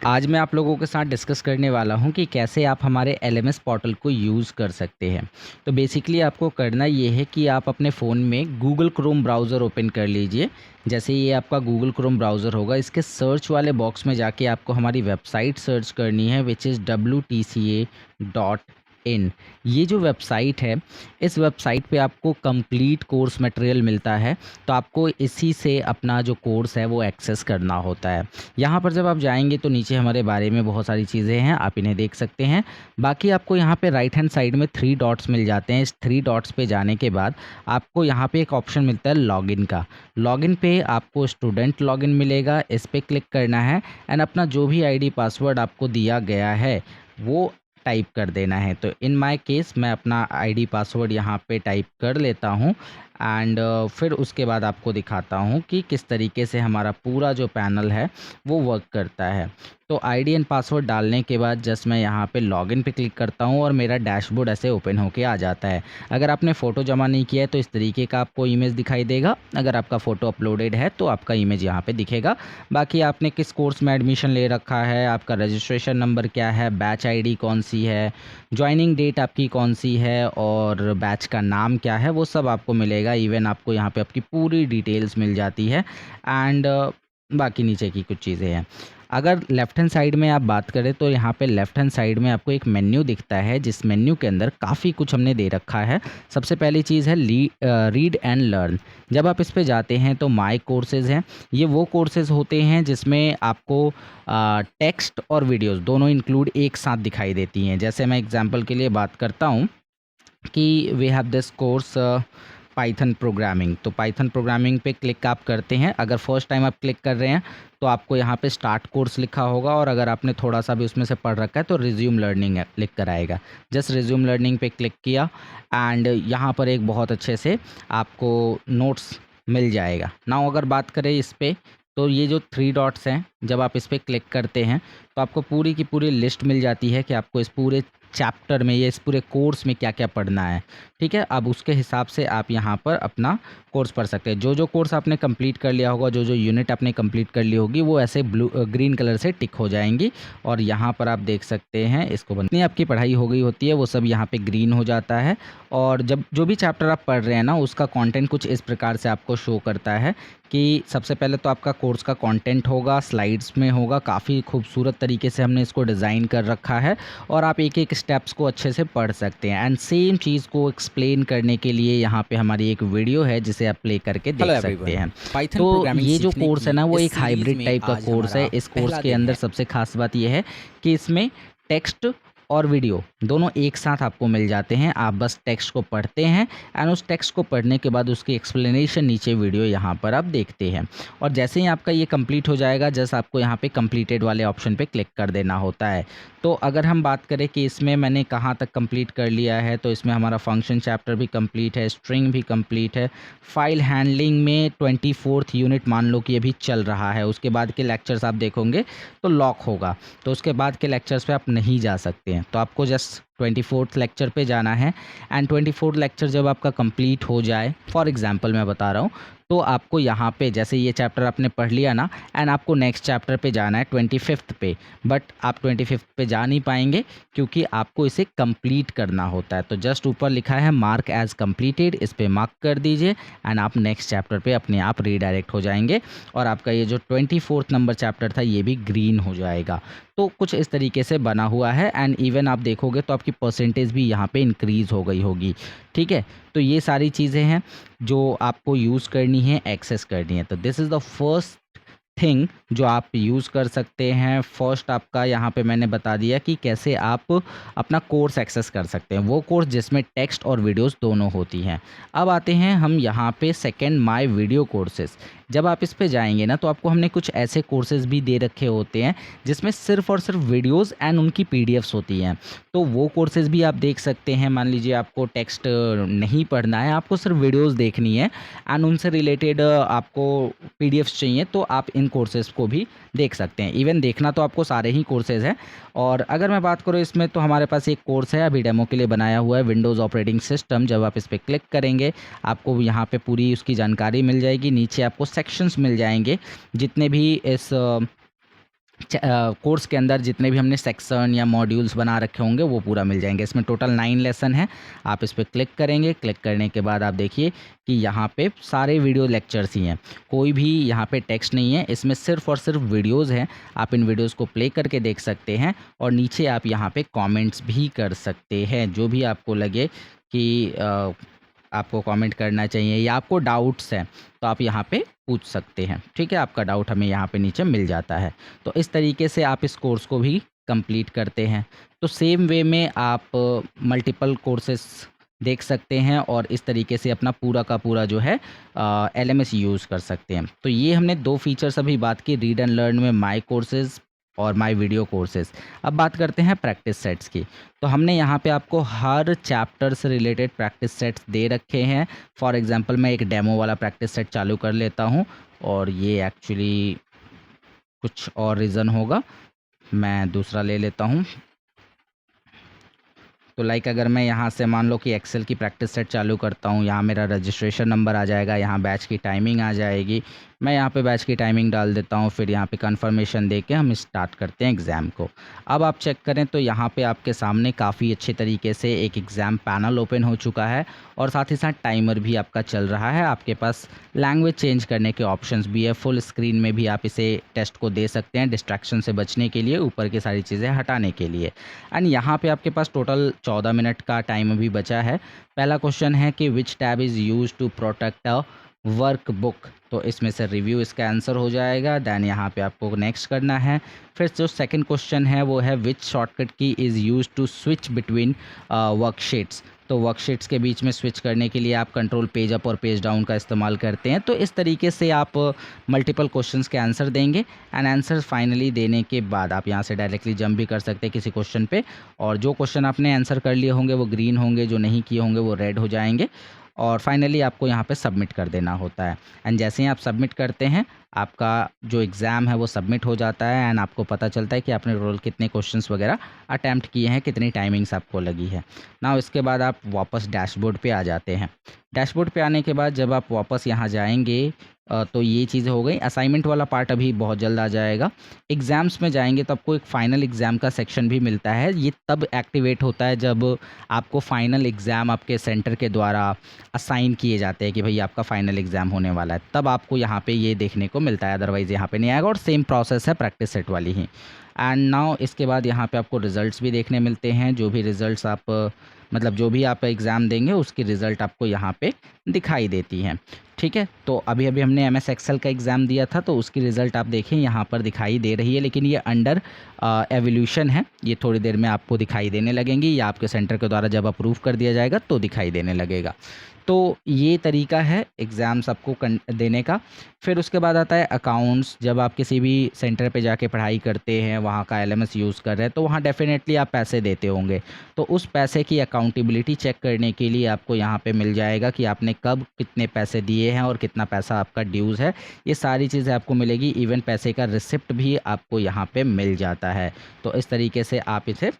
आज मैं आप लोगों के साथ डिस्कस करने वाला हूं कि कैसे आप हमारे एलएमएस पोर्टल को यूज़ कर सकते हैं। तो बेसिकली आपको करना ये है कि आप अपने फ़ोन में गूगल क्रोम ब्राउज़र ओपन कर लीजिए। जैसे ये आपका गूगल क्रोम ब्राउज़र होगा, इसके सर्च वाले बॉक्स में जाके आपको हमारी वेबसाइट सर्च करनी है, विच इज़ wtca.in। ये जो वेबसाइट है, इस वेबसाइट पे आपको कंप्लीट कोर्स मटेरियल मिलता है। तो आपको इसी से अपना जो कोर्स है वो एक्सेस करना होता है। यहाँ पर जब आप जाएंगे तो नीचे हमारे बारे में बहुत सारी चीज़ें हैं, आप इन्हें देख सकते हैं। बाकी आपको यहाँ पे राइट हैंड साइड में 3 डॉट्स मिल जाते हैं। इस 3 डॉट्स पे जाने के बाद आपको यहाँ पे एक ऑप्शन मिलता है लॉगिन का। लॉगिन पे आपको स्टूडेंट लॉगिन मिलेगा, इस पर क्लिक करना है एंड अपना जो भी आईडी पासवर्ड आपको दिया गया है वो टाइप कर देना है। तो इन माय केस मैं अपना आईडी पासवर्ड यहाँ पे टाइप कर लेता हूँ एंड फिर उसके बाद आपको दिखाता हूँ कि किस तरीके से हमारा पूरा जो पैनल है वो वर्क करता है। तो आईडी एंड पासवर्ड डालने के बाद जस्ट मैं यहाँ पे लॉगिन पे क्लिक करता हूँ और मेरा डैशबोर्ड ऐसे ओपन होके आ जाता है। अगर आपने फ़ोटो जमा नहीं किया है तो इस तरीके का आपको इमेज दिखाई देगा। अगर आपका फ़ोटो अपलोडेड है तो आपका इमेज यहाँ पे दिखेगा। बाकी आपने किस कोर्स में एडमिशन ले रखा है, आपका रजिस्ट्रेशन नंबर क्या है, बैच आईडी कौन सी है, ज्वाइनिंग डेट आपकी कौन सी है और बैच का नाम क्या है, वो सब आपको मिलेगा। इवन आपको यहाँ पे आपकी पूरी डिटेल्स मिल जाती है एंड बाकी नीचे की कुछ चीज़ें हैं। अगर लेफ़्ट हैंड साइड में आप बात करें तो यहाँ पे लेफ़्ट हैंड साइड में आपको एक मेन्यू दिखता है, जिस मेन्यू के अंदर काफ़ी कुछ हमने दे रखा है। सबसे पहली चीज़ है रीड एंड लर्न। जब आप इस पे जाते हैं तो माय कोर्सेज़ हैं। ये वो कोर्सेज़ होते हैं जिसमें आपको टेक्स्ट और वीडियोज़ दोनों इंक्लूड एक साथ दिखाई देती हैं। जैसे मैं एग्जाम्पल के लिए बात करता हूँ कि we have this course Python programming. तो पाइथन प्रोग्रामिंग पे क्लिक आप करते हैं। अगर फर्स्ट टाइम आप क्लिक कर रहे हैं तो आपको यहाँ पे स्टार्ट कोर्स लिखा होगा और अगर आपने थोड़ा सा भी उसमें से पढ़ रखा है तो रिज्यूम लर्निंग लिख कर आएगा। जस्ट रिज्यूम लर्निंग पे क्लिक किया एंड यहाँ पर एक बहुत अच्छे से आपको नोट्स मिल जाएगा। नाउ अगर बात करें इस पे तो ये जो 3 डॉट्स हैं, जब आप इस पर क्लिक करते हैं तो आपको पूरी की पूरी लिस्ट मिल जाती है कि आपको इस पूरे चैप्टर में या इस पूरे कोर्स में क्या क्या पढ़ना है। ठीक है, अब उसके हिसाब से आप यहाँ पर अपना कोर्स पढ़ सकते हैं। जो जो कोर्स आपने कंप्लीट कर लिया होगा, जो जो यूनिट आपने कंप्लीट कर ली होगी, वो ऐसे ग्रीन कलर से टिक हो जाएंगी और यहाँ पर आप देख सकते हैं इसको जितनी आपकी पढ़ाई हो गई होती है वो सब यहाँ पे ग्रीन हो जाता है। और जब जो भी चैप्टर आप पढ़ रहे हैं ना, उसका कंटेंट कुछ इस प्रकार से आपको शो करता है कि सबसे पहले तो आपका कोर्स का कंटेंट होगा, स्लाइड्स में होगा, काफ़ी खूबसूरत तरीके से हमने इसको डिज़ाइन कर रखा है और आप एक एक स्टेप्स को अच्छे से पढ़ सकते हैं। एंड सेम चीज़ को एक्सप्लेन करने के लिए यहाँ पे हमारी एक वीडियो है जिसे आप प्ले करके देख सकते हैं। तो ये जो कोर्स है ना, वो एक हाइब्रिड टाइप का कोर्स है। इस कोर्स के अंदर सबसे खास बात यह है कि इसमें टेक्स्ट और वीडियो दोनों एक साथ आपको मिल जाते हैं। आप बस टेक्स्ट को पढ़ते हैं एंड उस टेक्स्ट को पढ़ने के बाद उसकी एक्सप्लेनेशन नीचे वीडियो यहाँ पर आप देखते हैं। और जैसे ही आपका ये कंप्लीट हो जाएगा, जस्ट आपको यहाँ पे कंप्लीटेड वाले ऑप्शन पे क्लिक कर देना होता है। तो अगर हम बात करें कि इसमें मैंने कहाँ तक कंप्लीट कर लिया है, तो इसमें हमारा फंक्शन चैप्टर भी कंप्लीट है, स्ट्रिंग भी कंप्लीट है, फाइल हैंडलिंग में 24th यूनिट मान लो कि अभी चल रहा है। उसके बाद के लेक्चर्स आप देखोगे तो लॉक होगा, तो उसके बाद के लेक्चर्स पे आप नहीं जा सकते हैं। तो आपको जस्ट 24th लेक्चर पे जाना है एंड 24th लेक्चर जब आपका कंप्लीट हो जाए, फॉर एग्जांपल मैं बता रहा हूँ, तो आपको यहाँ पे जैसे ये चैप्टर आपने पढ़ लिया ना एंड आपको नेक्स्ट चैप्टर पे जाना है 25th पे, बट आप 25th पे जा नहीं पाएंगे क्योंकि आपको इसे कंप्लीट करना होता है। तो जस्ट ऊपर लिखा है मार्क एज कंप्लीटेड, इस पर मार्क कर दीजिए एंड आप नेक्स्ट चैप्टर पे अपने आप रीडायरेक्ट हो जाएंगे और आपका ये जो 24th नंबर चैप्टर था ये भी ग्रीन हो जाएगा। तो कुछ इस तरीके से बना हुआ है एंड इवन आप देखोगे तो आपकी परसेंटेज भी यहाँ पे इंक्रीज़ हो गई होगी। ठीक है, तो ये सारी चीज़ें हैं जो आपको यूज़ करनी है, एक्सेस करनी है। तो this is the first thing जो आप यूज़ कर सकते हैं। फर्स्ट आपका यहाँ पे मैंने बता दिया कि कैसे आप अपना कोर्स एक्सेस कर सकते हैं, वो कोर्स जिसमें टेक्स्ट और वीडियोस दोनों होती हैं। अब आते हैं हम यहाँ पे सेकंड माय वीडियो कोर्सेज़। जब आप इस पे जाएंगे ना तो आपको हमने कुछ ऐसे कोर्सेज़ भी दे रखे होते हैं जिसमें सिर्फ़ और सिर्फ वीडियोज़ एंड उनकी पीडीएफ्स होती हैं। तो वो कोर्सेज़ भी आप देख सकते हैं। मान लीजिए आपको टेक्स्ट नहीं पढ़ना है, आपको सिर्फ वीडियोज़ देखनी है एंड उनसे रिलेटेड आपको पीडीएफ्स चाहिए, तो आप इन कोर्सेज़ को भी देख सकते हैं। इवन देखना तो आपको सारे ही कोर्सेज़ हैं। और अगर मैं बात करूँ इसमें, तो हमारे पास एक कोर्स है अभी डेमो के लिए बनाया हुआ है, विंडोज़ ऑपरेटिंग सिस्टम। जब आप इस पर क्लिक करेंगे आपको यहाँ पे पूरी उसकी जानकारी मिल जाएगी। नीचे आपको सेक्शंस मिल जाएंगे जितने भी इस कोर्स के अंदर जितने भी हमने सेक्शन या मॉड्यूल्स बना रखे होंगे वो पूरा मिल जाएंगे। इसमें टोटल 9 लेसन है। आप इस पर क्लिक करेंगे, क्लिक करने के बाद आप देखिए कि यहाँ पे सारे वीडियो लेक्चर्स ही हैं, कोई भी यहाँ पे टेक्स्ट नहीं है, इसमें सिर्फ और सिर्फ वीडियोज़ हैं। आप इन वीडियोज़ को प्ले करके देख सकते हैं और नीचे आप यहाँ पे कमेंट्स भी कर सकते हैं, जो भी आपको लगे कि आपको कमेंट करना चाहिए या आपको डाउट्स हैं तो आप यहाँ पे पूछ सकते हैं। ठीक है, आपका डाउट हमें यहाँ पे नीचे मिल जाता है। तो इस तरीके से आप इस कोर्स को भी कंप्लीट करते हैं। तो सेम वे में आप मल्टीपल कोर्सेस देख सकते हैं और इस तरीके से अपना पूरा का पूरा जो है LMS यूज़ कर सकते हैं। तो ये हमने 2 फीचर्स अभी बात की, रीड एंड लर्न में माई कोर्सेज़ और माई वीडियो कोर्सेज़। अब बात करते हैं प्रैक्टिस सेट्स की। तो हमने यहाँ पे आपको हर चैप्टर से रिलेटेड प्रैक्टिस सेट्स दे रखे हैं। फॉर एग्जांपल मैं एक डेमो वाला प्रैक्टिस सेट चालू कर लेता हूँ और ये एक्चुअली कुछ और रीज़न होगा, मैं दूसरा ले लेता हूँ। तो लाइक अगर मैं यहाँ से मान लो कि एक्सेल की प्रैक्टिस सेट चालू करता हूँ, यहाँ मेरा रजिस्ट्रेशन नंबर आ जाएगा, यहाँ बैच की टाइमिंग आ जाएगी, मैं यहाँ पे बैच की टाइमिंग डाल देता हूँ, फिर यहाँ पे कंफर्मेशन दे के हम स्टार्ट करते हैं एग्ज़ाम को। अब आप चेक करें तो यहाँ पे आपके सामने काफ़ी अच्छे तरीके से एक एग्ज़ाम पैनल ओपन हो चुका है और साथ ही साथ टाइमर भी आपका चल रहा है। आपके पास लैंग्वेज चेंज करने के ऑप्शंस भी है, फुल स्क्रीन में भी आप इसे टेस्ट को दे सकते हैं डिस्ट्रैक्शन से बचने के लिए, ऊपर की सारी चीज़ें हटाने के लिए। एंड यहाँ पे आपके पास टोटल 14 मिनट का टाइम अभी बचा है। पहला क्वेश्चन है कि which tab is use to protect a workbook, तो इसमें से रिव्यू इसका आंसर हो जाएगा। देन यहाँ पे आपको नेक्स्ट करना है। फिर जो सेकंड क्वेश्चन है वो है which shortcut key is use to switch between worksheets, तो वर्कशीट्स के बीच में स्विच करने के लिए आप कंट्रोल पेज अप और पेज डाउन का इस्तेमाल करते हैं। तो इस तरीके से आप मल्टीपल क्वेश्चंस के आंसर देंगे एंड आंसर फाइनली देने के बाद आप यहाँ से डायरेक्टली जंप भी कर सकते हैं किसी क्वेश्चन पे, और जो क्वेश्चन आपने आंसर कर लिए होंगे वो ग्रीन होंगे, जो नहीं किए होंगे वो रेड हो जाएंगे। और फाइनली आपको यहाँ पे सबमिट कर देना होता है। एंड जैसे ही आप सबमिट करते हैं आपका जो एग्ज़ाम है वो सबमिट हो जाता है एंड आपको पता चलता है कि आपने रोल कितने क्वेश्चंस वगैरह अटैम्प्ट किए हैं, कितनी टाइमिंग्स आपको लगी है ना। इसके बाद आप वापस डैशबोर्ड पे आ जाते हैं। डैशबोर्ड पे आने के बाद जब आप वापस यहाँ जाएंगे तो ये चीज़ें हो गई। असाइनमेंट वाला पार्ट अभी बहुत जल्द आ जाएगा। एग्ज़ाम्स में जाएंगे तो आपको एक फ़ाइनल एग्ज़ाम का सेक्शन भी मिलता है। ये तब एक्टिवेट होता है जब आपको फ़ाइनल एग्ज़ाम आपके सेंटर के द्वारा असाइन किए जाते हैं कि भाई आपका फ़ाइनल एग्ज़ाम होने वाला है, तब आपको यहाँ पे ये देखने को मिलता है, अदरवाइज़ यहाँ पे नहीं आएगा। और सेम प्रोसेस है प्रैक्टिस सेट वाली ही। एंड नाउ इसके बाद यहाँ पे आपको रिज़ल्ट्स भी देखने मिलते हैं। जो भी रिज़ल्ट्स आप मतलब जो भी आप एग्ज़ाम देंगे उसकी रिज़ल्ट आपको यहाँ पे दिखाई देती हैं। ठीक है, तो अभी अभी हमने MS एक्सेल का एग्ज़ाम दिया था तो उसकी रिज़ल्ट आप देखें यहाँ पर दिखाई दे रही है, लेकिन ये अंडर एवोल्यूशन है। ये थोड़ी देर में आपको दिखाई देने लगेंगी या आपके सेंटर के द्वारा जब अप्रूव कर दिया जाएगा तो दिखाई देने लगेगा। तो ये तरीका है एग्ज़ाम्स आपको देने का। फिर उसके बाद आता है अकाउंट्स। जब आप किसी भी सेंटर पे जाके पढ़ाई करते हैं, वहाँ का LMS यूज़ कर रहे हैं, तो वहाँ डेफिनेटली आप पैसे देते होंगे। तो उस पैसे की अकाउंटेबिलिटी चेक करने के लिए आपको यहाँ पे मिल जाएगा कि आपने कब कितने पैसे दिए हैं और कितना पैसा आपका ड्यूज़ है। ये सारी चीज़ें आपको मिलेगी। इवन पैसे का रिसिप्ट भी आपको यहाँ पे मिल जाता है। तो इस तरीके से आप इसे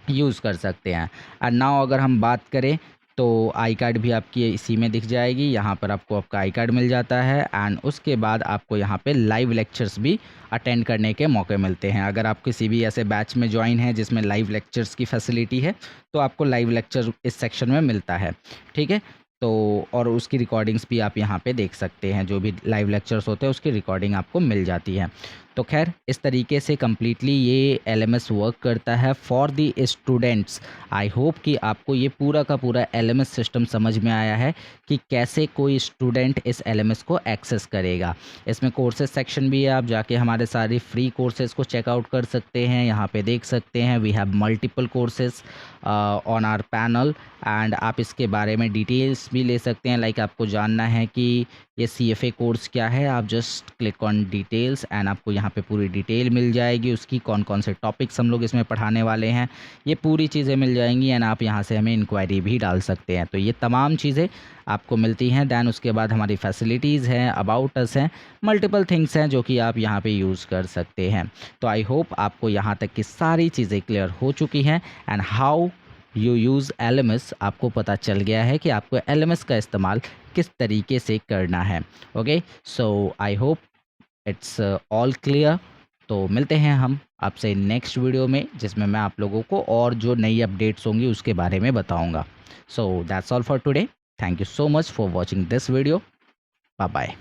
यूज़ कर सकते हैं। और नाउ अगर हम बात करें तो आई कार्ड भी आपकी इसी में दिख जाएगी। यहाँ पर आपको आपका आई कार्ड मिल जाता है एंड उसके बाद आपको यहाँ पे लाइव लेक्चर्स भी अटेंड करने के मौके मिलते हैं। अगर आप किसी भी ऐसे बैच में ज्वाइन हैं जिसमें लाइव लेक्चर्स की फैसिलिटी है तो आपको लाइव लेक्चर इस सेक्शन में मिलता है। ठीक है, तो और उसकी रिकॉर्डिंग्स भी आप यहाँ पे देख सकते हैं। जो भी लाइव लेक्चर्स होते हैं उसकी रिकॉर्डिंग आपको मिल जाती है। तो खैर इस तरीके से कम्प्लीटली ये LMS वर्क करता है for the students. I hope कि आपको ये पूरा का पूरा LMS सिस्टम समझ में आया है कि कैसे कोई स्टूडेंट इस LMS को एक्सेस करेगा। इसमें कोर्सेज सेक्शन भी है, आप जाके हमारे सारे फ्री कोर्सेज को चेकआउट कर सकते हैं। यहाँ पे देख सकते हैं we have multiple courses on our panel and आप इसके बारे में डिटेल्स भी ले सकते हैं। लाइक आपको जानना है कि ये CFA कोर्स क्या है, आप just click on details and आपको यहाँ पे पूरी डिटेल मिल जाएगी उसकी, कौन कौन से टॉपिक्स हम लोग इसमें पढ़ाने वाले हैं, ये पूरी चीज़ें मिल जाएंगी एंड आप यहाँ से हमें इंक्वायरी भी डाल सकते हैं। तो ये तमाम चीज़ें आपको मिलती हैं। दैन उसके बाद हमारी फैसिलिटीज़ हैं, अबाउट अस हैं, मल्टीपल थिंग्स हैं जो कि आप यहाँ पे यूज़ कर सकते हैं। तो आई होप आपको यहाँ तक की सारी चीज़ें क्लियर हो चुकी हैं and how you use LMS आपको पता चल गया है कि आपको LMS का इस्तेमाल किस तरीके से करना है। Okay, so I hope it's all clear. तो मिलते हैं हम आपसे नेक्स्ट वीडियो में, जिसमें मैं आप लोगों को और जो नई अपडेट्स होंगी उसके बारे में बताऊँगा। So that's all for today. Thank you so much for watching this video. Bye bye.